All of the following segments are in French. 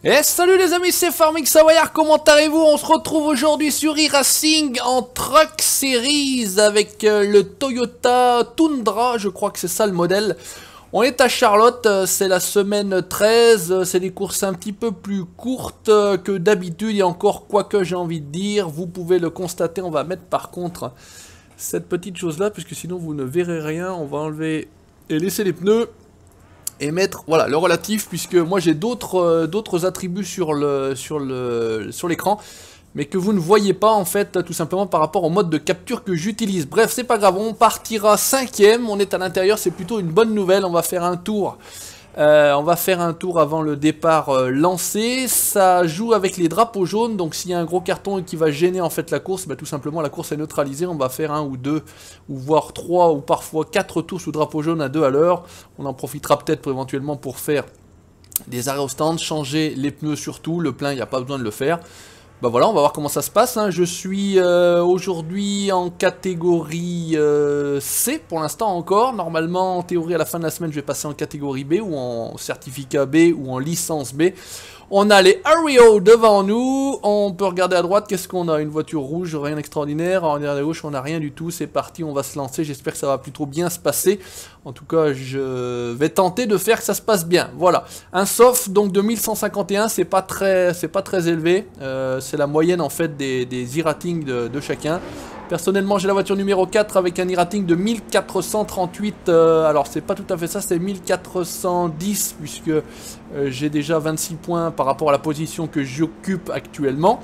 Et salut les amis, c'est Farming Savoyard, comment allez-vous? On se retrouve aujourd'hui sur e-Racing en Truck Series avec le Toyota Tundra, je crois que c'est ça le modèle. On est à Charlotte, c'est la semaine 13, c'est des courses un petit peu plus courtes que d'habitude et encore quoi que j'ai envie de dire, vous pouvez le constater. On va mettre par contre cette petite chose là, puisque sinon vous ne verrez rien. On va enlever et laisser les pneus et mettre voilà le relatif, puisque moi j'ai d'autres attributs sur l'écran, mais que vous ne voyez pas en fait, tout simplement par rapport au mode de capture que j'utilise. Bref, c'est pas grave, on partira 5ème, on est à l'intérieur, c'est plutôt une bonne nouvelle. On va faire un tour. Avant le départ lancé. Ça joue avec les drapeaux jaunes, donc s'il y a un gros carton qui va gêner en fait la course, bah, tout simplement la course est neutralisée. On va faire un ou deux, ou voire 3 ou parfois 4 tours sous drapeau jaune à 2 à l'heure. On en profitera peut-être éventuellement pour faire des arrêts au stand, changer les pneus surtout, le plein il n'y a pas besoin de le faire. Bah voilà, on va voir comment ça se passe, hein. Je suis aujourd'hui en catégorie C pour l'instant encore. Normalement, en théorie, à la fin de la semaine, je vais passer en catégorie B ou en certificat B ou en licence B. On a les Ario devant nous. On peut regarder à droite, qu'est-ce qu'on a? Une voiture rouge, rien d'extraordinaire. En arrière à gauche, on n'a rien du tout. C'est parti, on va se lancer. J'espère que ça va plutôt bien se passer. En tout cas, je vais tenter de faire que ça se passe bien. Voilà. Un soft donc de 1151, c'est pas très élevé. C'est la moyenne en fait des e-ratings de chacun. Personnellement, j'ai la voiture numéro 4 avec un e-rating de 1438. Alors, c'est pas tout à fait ça, c'est 1410 puisque j'ai déjà 26 points par rapport à la position que j'occupe actuellement.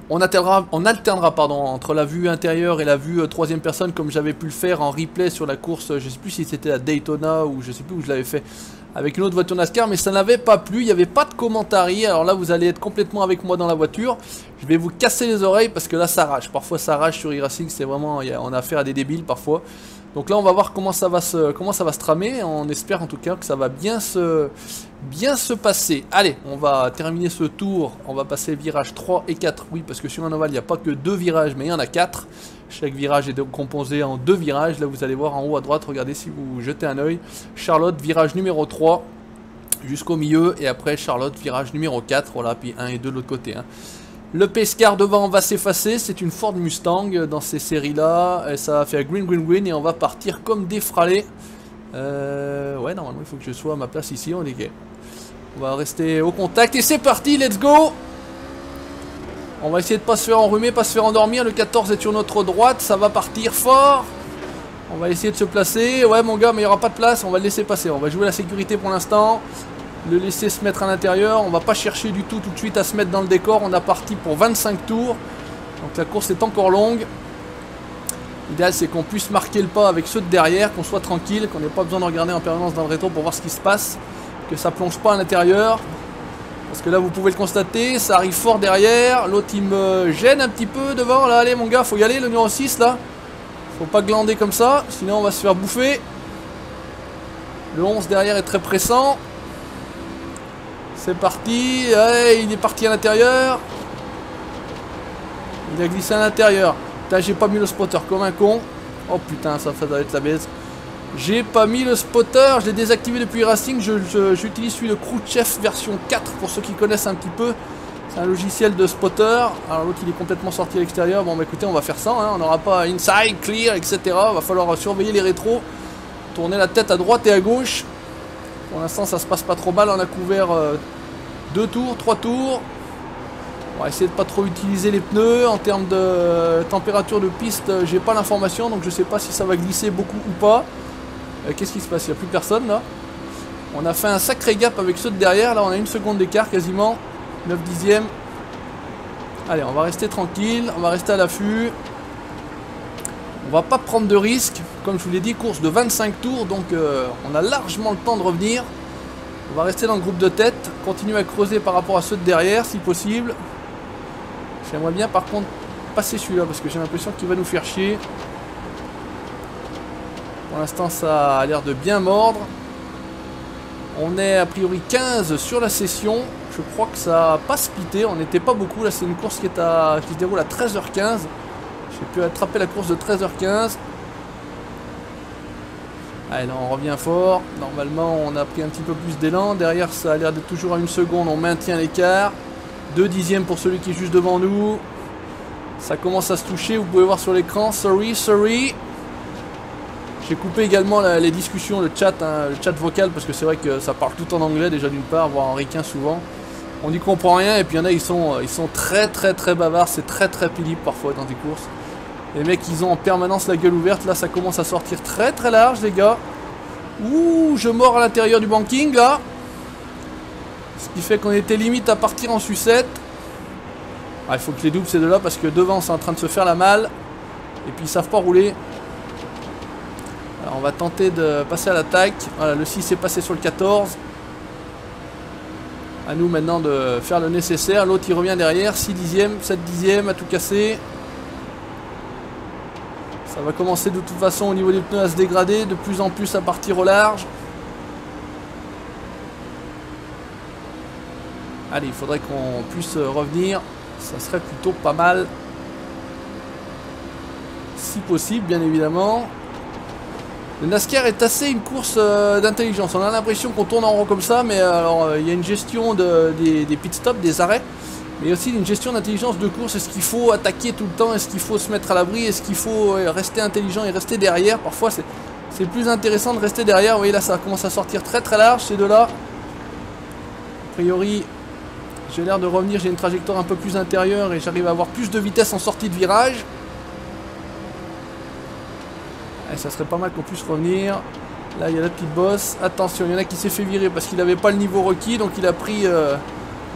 On alternera pardon, entre la vue intérieure et la vue troisième personne, comme j'avais pu le faire en replay sur la course. Je sais plus si c'était à Daytona ou je sais plus où je l'avais fait avec une autre voiture NASCAR, mais ça n'avait pas plu, il n'y avait pas de commentaires. Alors là vous allez être complètement avec moi dans la voiture. Je vais vous casser les oreilles parce que là ça rage. Parfois ça rage sur e-Racing, c'est vraiment, on a affaire à des débiles parfois. Donc là on va voir comment ça va se tramer. On espère en tout cas que ça va bien se passer. Allez, on va terminer ce tour. On va passer virage 3 et 4. Oui, parce que sur un ovale il n'y a pas que 2 virages, mais il y en a 4. Chaque virage est donc composé en 2 virages. Là vous allez voir en haut à droite, regardez si vous jetez un oeil. Charlotte, virage numéro 3 jusqu'au milieu. Et après Charlotte, virage numéro 4. Voilà, puis 1 et 2 de l'autre côté, hein. Le Pescar devant va s'effacer, c'est une Ford Mustang dans ces séries-là. Et ça va faire green et on va partir comme des fralés. Ouais, normalement il faut que je sois à ma place ici, on est gay. On va rester au contact et c'est parti, let's go! On va essayer de pas se faire enrhumer, pas se faire endormir. Le 14 est sur notre droite, ça va partir fort. On va essayer de se placer. Ouais mon gars, mais il n'y aura pas de place, on va le laisser passer. On va jouer la sécurité pour l'instant. Le laisser se mettre à l'intérieur. On va pas chercher du tout de suite à se mettre dans le décor. On a parti pour 25 tours. Donc la course est encore longue. L'idéal c'est qu'on puisse marquer le pas avec ceux de derrière, qu'on soit tranquille, qu'on n'ait pas besoin de regarder en permanence dans le rétro pour voir ce qui se passe. Que ça plonge pas à l'intérieur. Parce que là vous pouvez le constater, ça arrive fort derrière. L'autre il me gêne un petit peu devant. Là allez mon gars, faut y aller, le numéro 6 là. Faut pas glander comme ça, sinon on va se faire bouffer. Le 11 derrière est très pressant. C'est parti, ouais, il est parti à l'intérieur. Il a glissé à l'intérieur. Putain, j'ai pas mis le spotter comme un con. Oh putain, ça doit être la baisse. J'ai pas mis le spotter, je l'ai désactivé depuis e-Racing. J'utilise celui de Khrouchtchev version 4 pour ceux qui connaissent un petit peu. C'est un logiciel de spotter. Alors l'autre il est complètement sorti à l'extérieur. Bon bah écoutez, on va faire ça, hein. On n'aura pas inside, clear, etc. Va falloir surveiller les rétros. Tourner la tête à droite et à gauche. Pour l'instant ça se passe pas trop mal, on a couvert 2 tours, 3 tours. On va essayer de pas trop utiliser les pneus. En termes de température de piste, j'ai pas l'information, donc je sais pas si ça va glisser beaucoup ou pas. Qu'est-ce qui se passe? Il n'y a plus personne là. On a fait un sacré gap avec ceux de derrière, là on a 1 seconde d'écart quasiment. 9 dixièmes. Allez, on va rester tranquille, on va rester à l'affût. On va pas prendre de risques. Comme je vous l'ai dit, course de 25 tours, donc on a largement le temps de revenir. On va rester dans le groupe de tête, continuer à creuser par rapport à ceux de derrière si possible. J'aimerais bien par contre passer celui-là parce que j'ai l'impression qu'il va nous faire chier. Pour l'instant ça a l'air de bien mordre. On est a priori 15 sur la session. Je crois que ça n'a pas splitté, on n'était pas beaucoup. Là c'est une course qui se déroule à 13h15. J'ai pu attraper la course de 13h15. Allez, là on revient fort. Normalement on a pris un petit peu plus d'élan. Derrière ça a l'air d'être toujours à 1 seconde. On maintient l'écart. 2 dixièmes pour celui qui est juste devant nous. Ça commence à se toucher. Vous pouvez voir sur l'écran. Sorry, sorry. J'ai coupé également les discussions, le chat vocal, parce que c'est vrai que ça parle tout en anglais déjà d'une part, voire en ricain souvent. On n'y comprend rien et puis il y en a ils sont très bavards, c'est très pénible parfois dans des courses. Les mecs ils ont en permanence la gueule ouverte, là ça commence à sortir très large les gars. Ouh, je mords à l'intérieur du banking là. Ce qui fait qu'on était limite à partir en sucette. Ah, il faut que les doubles ces deux là parce que devant c'est en train de se faire la malle. Et puis ils savent pas rouler. Alors on va tenter de passer à l'attaque. Voilà, le 6 est passé sur le 14. À nous maintenant de faire le nécessaire. L'autre il revient derrière. 6 dixièmes, 7 dixièmes à tout casser. Ça va commencer de toute façon au niveau des pneus à se dégrader. De plus en plus à partir au large. Allez, il faudrait qu'on puisse revenir. Ça serait plutôt pas mal. Si possible, bien évidemment. Le NASCAR est assez une course d'intelligence. On a l'impression qu'on tourne en rond comme ça, mais alors il y a une gestion des pit stops, des arrêts, mais aussi une gestion d'intelligence de course. Est-ce qu'il faut attaquer tout le temps? Est-ce qu'il faut se mettre à l'abri? Est-ce qu'il faut rester intelligent et rester derrière? Parfois c'est plus intéressant de rester derrière. Vous voyez là ça commence à sortir très large ces deux-là. A priori j'ai l'air de revenir, j'ai une trajectoire un peu plus intérieure et j'arrive à avoir plus de vitesse en sortie de virage. Allez, ça serait pas mal qu'on puisse revenir. Là il y a la petite bosse. Attention, il y en a qui s'est fait virer parce qu'il n'avait pas le niveau requis. Donc il a pris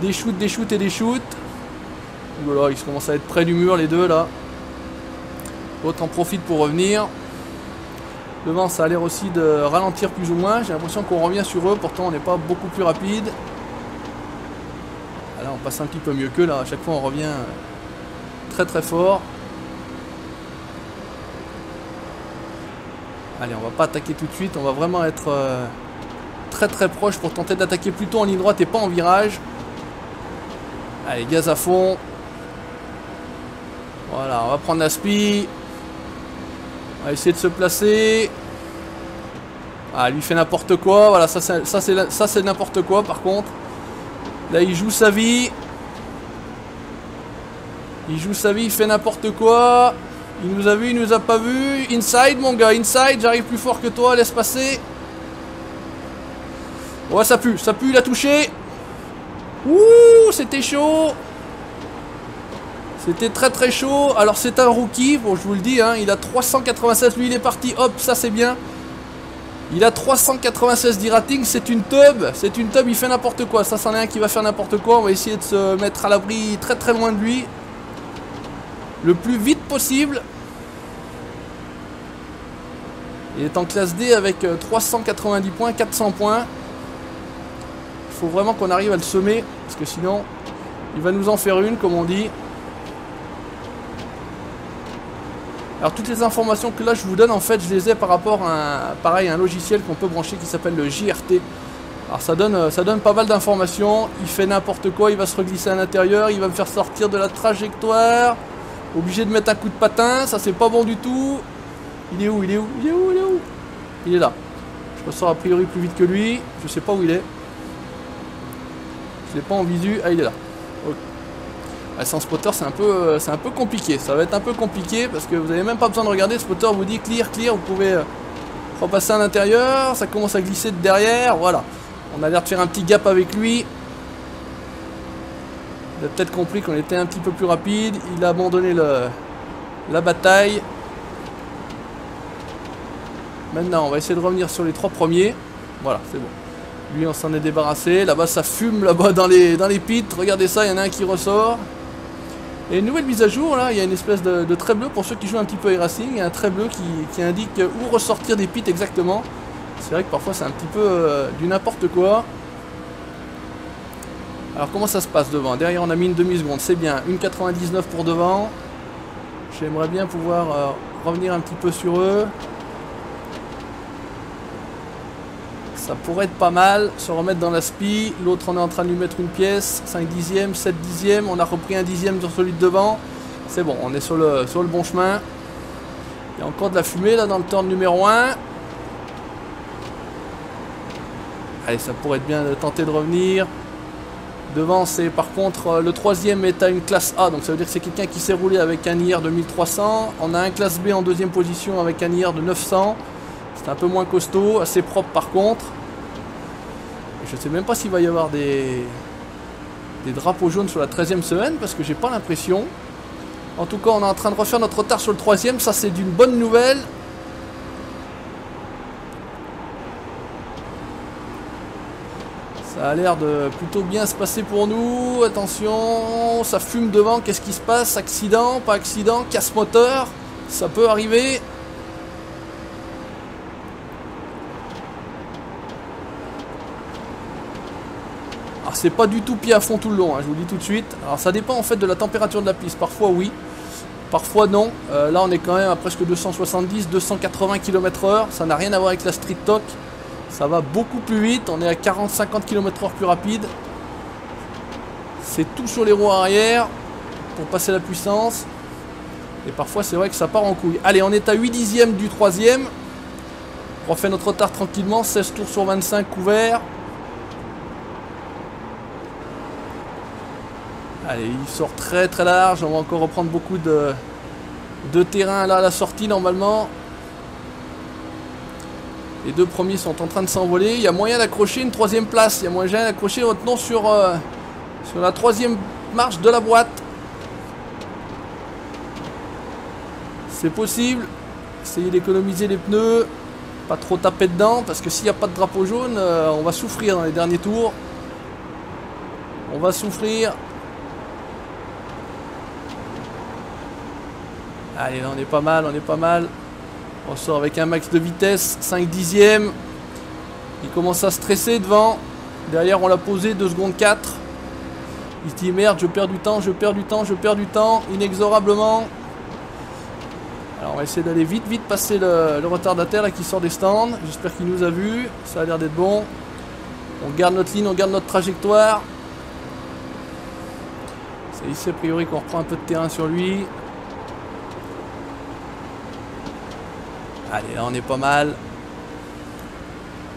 des shoots et des shoots. Voilà, ils commencent à être près du mur les deux là. L'autre en profite pour revenir. Devant ça a l'air aussi de ralentir plus ou moins. J'ai l'impression qu'on revient sur eux. Pourtant on n'est pas beaucoup plus rapide. Là on passe un petit peu mieux qu'eux là. À chaque fois on revient très fort. Allez, on va pas attaquer tout de suite, on va vraiment être très proche pour tenter d'attaquer plutôt en ligne droite et pas en virage. Allez, gaz à fond. Voilà, on va prendre la spi. On va essayer de se placer. Ah, lui fait n'importe quoi, voilà, ça c'est n'importe quoi par contre. Là il joue sa vie. Il fait n'importe quoi. Il nous a vu, il nous a pas vu. Inside mon gars, inside, j'arrive plus fort que toi, laisse passer. Ouais, ça pue, il a touché. Ouh, c'était chaud. C'était très chaud. Alors c'est un rookie, bon je vous le dis, hein, il a 396, lui il est parti, hop, ça c'est bien. Il a 396 d'e-rating, c'est une tub, il fait n'importe quoi. Ça c'en est un qui va faire n'importe quoi, on va essayer de se mettre à l'abri très loin de lui. Le plus vite possible. Il est en classe D avec 390 points, 400 points. Il faut vraiment qu'on arrive à le semer, parce que sinon, il va nous en faire une, comme on dit. Alors toutes les informations que là je vous donne, en fait, je les ai par rapport à un logiciel qu'on peut brancher qui s'appelle le JRT. Alors ça donne pas mal d'informations. Il fait n'importe quoi, il va se reglisser à l'intérieur, il va me faire sortir de la trajectoire. Obligé de mettre un coup de patin, ça c'est pas bon du tout. Il est où? Il est là. Je ressors a priori plus vite que lui. Je sais pas où il est. Je l'ai pas en visu. Ah, il est là. Okay. Ah, sans spotter c'est un peu compliqué. Ça va être un peu compliqué parce que vous avez même pas besoin de regarder. Le spotter vous dit clear. Vous pouvez repasser à l'intérieur. Ça commence à glisser de derrière. Voilà. On a l'air de faire un petit gap avec lui. Il a peut-être compris qu'on était un petit peu plus rapide. Il a abandonné la bataille. Maintenant, on va essayer de revenir sur les 3 premiers. Voilà, c'est bon. Lui, on s'en est débarrassé. Là-bas, ça fume là-bas dans les pits. Regardez ça, il y en a un qui ressort. Et une nouvelle mise à jour, là, il y a une espèce de trait bleu pour ceux qui jouent un petit peu iRacing. Il y a un trait bleu qui indique où ressortir des pits exactement. C'est vrai que parfois, c'est un petit peu du n'importe quoi. Alors comment ça se passe devant? Derrière on a mis une demi-seconde, c'est bien. 1,99 pour devant. J'aimerais bien pouvoir revenir un petit peu sur eux. Ça pourrait être pas mal, se remettre dans la spi. L'autre on est en train de lui mettre une pièce. 5 dixièmes, 7 dixièmes. On a repris un dixième sur celui de devant. C'est bon, on est sur le bon chemin. Il y a encore de la fumée là dans le turn numéro 1. Allez, ça pourrait être bien de tenter de revenir. Devant, c'est par contre le troisième est à une classe A, donc ça veut dire que c'est quelqu'un qui s'est roulé avec un IR de 1300. On a un classe B en deuxième position avec un IR de 900. C'est un peu moins costaud, assez propre par contre. Et je sais même pas s'il va y avoir des drapeaux jaunes sur la 13e semaine, parce que j'ai pas l'impression. En tout cas, on est en train de refaire notre retard sur le troisième, ça c'est d'une bonne nouvelle. Ça a l'air de plutôt bien se passer pour nous. Attention, ça fume devant, qu'est-ce qui se passe? Accident, pas accident, casse moteur, ça peut arriver. Alors c'est pas du tout pied à fond tout le long, hein, je vous le dis tout de suite. Alors ça dépend en fait de la température de la piste, parfois oui, parfois non. Là on est quand même à presque 270-280 km/h, ça n'a rien à voir avec la Street Talk. Ça va beaucoup plus vite, on est à 40-50 km/h plus rapide. C'est tout sur les roues arrière pour passer la puissance. Et parfois c'est vrai que ça part en couille. Allez, on est à 8 dixièmes du troisième. On refait notre retard tranquillement, 16 tours sur 25 couverts. Allez, il sort très très large, on va encore reprendre beaucoup de terrain là à la sortie normalement. Les deux premiers sont en train de s'envoler. Il y a moyen d'accrocher une troisième place. Il y a moyen d'accrocher votre nom sur la troisième marche de la boîte. C'est possible. Essayez d'économiser les pneus. Pas trop taper dedans. Parce que s'il n'y a pas de drapeau jaune, on va souffrir dans les derniers tours. On va souffrir. Allez, là on est pas mal, on est pas mal. On sort avec un max de vitesse, 5 dixièmes. Il commence à stresser devant. Derrière on l'a posé, 2 secondes 4. Il se dit merde, je perds du temps, je perds du temps, je perds du temps, inexorablement. Alors on va essayer d'aller vite, vite passer le retardataire là qui sort des stands. J'espère qu'il nous a vus, ça a l'air d'être bon. On garde notre ligne, on garde notre trajectoire. C'est ici a priori qu'on reprend un peu de terrain sur lui. Allez, là on est pas mal.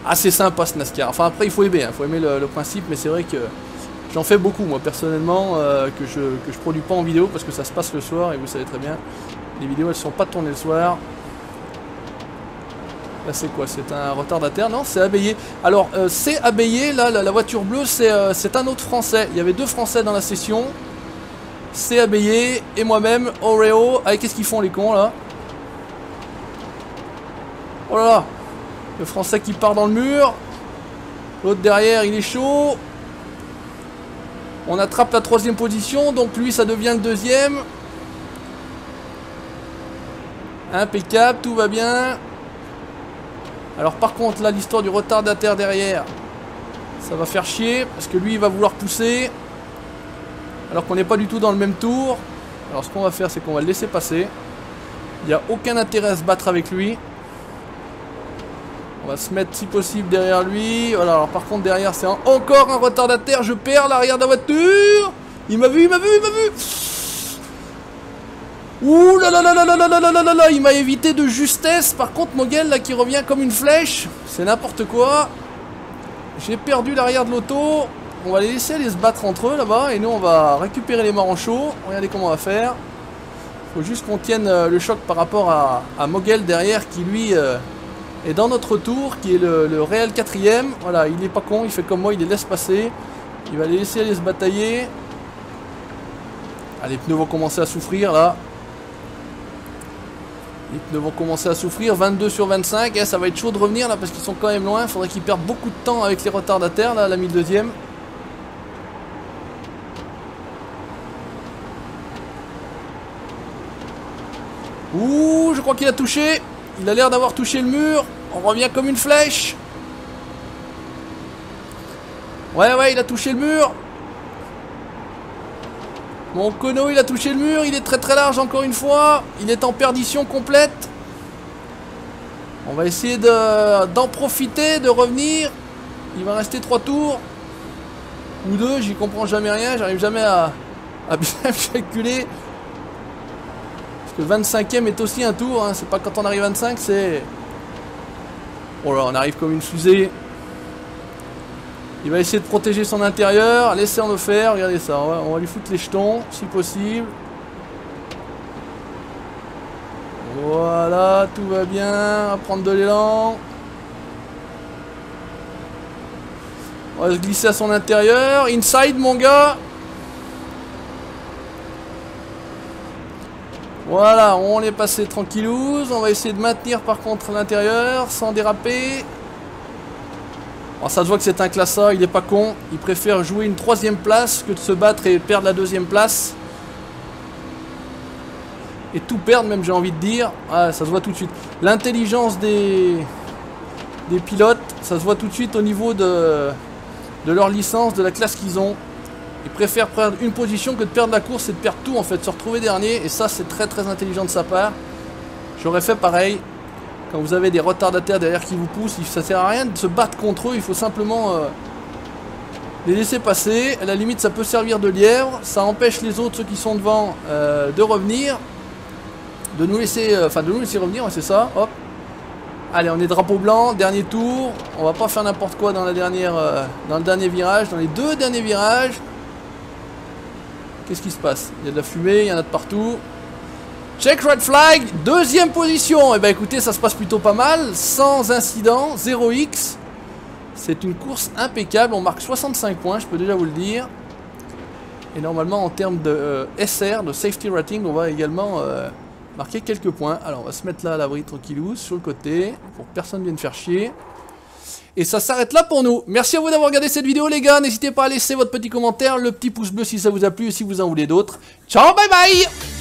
Assez sympa ce NASCAR. Enfin après il faut aimer, hein. Faut aimer le principe, mais c'est vrai que j'en fais beaucoup moi personnellement, que je produis pas en vidéo parce que ça se passe le soir et vous savez très bien. Les vidéos elles sont pas tournées le soir. Là c'est quoi? C'est un retardataire? Non, c'est Abeyé. Alors c'est Abeyé, là la voiture bleue c'est un autre français. Il y avait 2 français dans la session. C'est Abeyé et moi-même, Oreo. Allez, qu'est-ce qu'ils font les cons là? Oh là là, le français qui part dans le mur. L'autre derrière il est chaud. On attrape la 3e position, donc lui ça devient le 2e. Impeccable, tout va bien. Alors par contre là l'histoire du retardataire derrière, ça va faire chier parce que lui il va vouloir pousser alors qu'on n'est pas du tout dans le même tour. Alors ce qu'on va faire c'est qu'on va le laisser passer. Il n'y a aucun intérêt à se battre avec lui. On va se mettre si possible derrière lui. Voilà, alors par contre derrière c'est encore un retardataire. Je perds l'arrière de la voiture. Il m'a vu, il m'a vu, il m'a vu. Ouh là là là là là là là là là là. Il m'a évité de justesse. Par contre Mogel là qui revient comme une flèche. C'est n'importe quoi. J'ai perdu l'arrière de l'auto. On va les laisser aller se battre entre eux là-bas. Et nous on va récupérer les manchots. Regardez comment on va faire. Faut juste qu'on tienne le choc par rapport à Mogel derrière qui lui... Et dans notre tour, qui est le réel 4ème, voilà, il est pas con, il fait comme moi, il les laisse passer. Il va les laisser aller se batailler. Ah, les pneus vont commencer à souffrir là. Les pneus vont commencer à souffrir, 22 sur 25. Et ça va être chaud de revenir là parce qu'ils sont quand même loin. Il faudrait qu'ils perdent beaucoup de temps avec les retardataires là, la 1002ème. Ouh, je crois qu'il a touché. Il a l'air d'avoir touché le mur. On revient comme une flèche. Ouais, il a touché le mur. Mon Kono, il a touché le mur. Il est très très large encore une fois. Il est en perdition complète. On va essayer d'en profiter, de revenir. Il va rester 3 tours. Ou 2, j'y comprends jamais rien. J'arrive jamais à bien calculer. Le 25ème est aussi un tour, hein. C'est pas quand on arrive 25, c'est... Oh là, on arrive comme une fusée. Il va essayer de protéger son intérieur. Laissez-le faire. Regardez ça. On va lui foutre les jetons, si possible. Voilà, tout va bien. On va prendre de l'élan. On va se glisser à son intérieur. Inside, mon gars. Voilà, on est passé tranquillouze. On va essayer de maintenir par contre l'intérieur sans déraper. Alors, ça se voit que c'est un classe A, il est pas con. Il préfère jouer une 3ème place que de se battre et perdre la 2ème place. Et tout perdre même, j'ai envie de dire. Ah, ça se voit tout de suite. L'intelligence des pilotes, ça se voit tout de suite au niveau de leur licence, de la classe qu'ils ont. Ils préfèrent prendre une position que de perdre la course et de perdre tout en fait, se retrouver dernier. Et ça, c'est très très intelligent de sa part. J'aurais fait pareil. Quand vous avez des retardataires derrière qui vous poussent, ça sert à rien de se battre contre eux, il faut simplement les laisser passer. À la limite, ça peut servir de lièvre, ça empêche les autres, ceux qui sont devant, de revenir, de nous laisser revenir, c'est ça, hop. Allez, on est drapeau blanc, dernier tour, on va pas faire n'importe quoi dans la dernière, dans le dernier virage, dans les 2 derniers virages. Qu'est-ce qui se passe? Il y a de la fumée, il y en a de partout. Check red flag, 2ème position. Et ben écoutez, ça se passe plutôt pas mal, sans incident, 0x. C'est une course impeccable, on marque 65 points, je peux déjà vous le dire. Et normalement en termes de SR, de safety rating, on va également marquer quelques points. Alors on va se mettre là à l'abri tranquillou, sur le côté, pour que personne ne vienne faire chier. Et ça s'arrête là pour nous. Merci à vous d'avoir regardé cette vidéo les gars, n'hésitez pas à laisser votre petit commentaire, le petit pouce bleu si ça vous a plu et si vous en voulez d'autres. Ciao, bye bye.